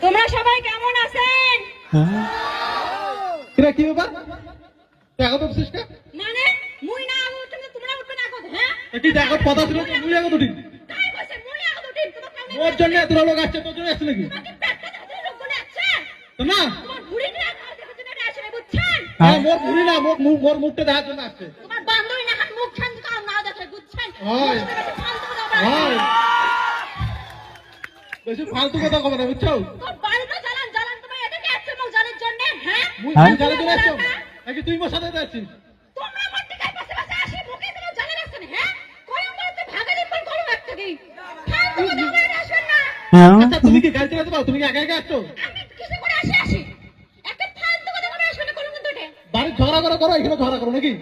তোমরা সবাই কেমন আছেন? কি ব্যাপার? দেখো তো সিস্টার, মানে মুই না উঠতে তোমরা উঠবে না কত? হ্যাঁ কি দেখো কথা ছিল তো মুই আগত উঠি কাই কইছে মুই আগত উঠি? তোমার কানে ওর জন্য এত লোক আসছে, তোর জন্য আসছে নাকি? তোমাকে পেটটা ধরে লোকগুলো আছে তো না তোমার বুড়ি নিয়ে কাজ দেখতে জন্য আসে বুঝছেন? হ্যাঁ, মোর ঘুরি না, মোর মুখটা দেখার জন্য আসছে। তোমার বান্ধবী না হাত মুখ খান কাম না দেখে বুঝছেন? হয়। হয়। বেশি ফালতু কথা কবে না, বুঝছো? তোর বাড়িতে জ্বালান জ্বালান তোমার এদিকে আসছে মুখ জ্বালার জন্য। হ্যাঁ মুই জালে চলে আসছো নাকি তুই মোর সাথে যাচ্ছিস? তোমরা আমার দিকে পাশে পাশে আসি মুখে তোমার জ্বালান আসছে না। হ্যাঁ কয়ম করতে ভাগে দিন পর করো একটা কি ফালতু কথা বলে আসবেন না। আচ্ছা তুমি কি গাড়ি চালাতে পারো? তুমি কি একা একা আসছো? আমি কিছু করে আসি একটা ফালতু কথা বলে আসবেন না করুন কিন্তু এটা বাড়ির ঝগড়া করো, এখানে ঝগড়া করো নাকি?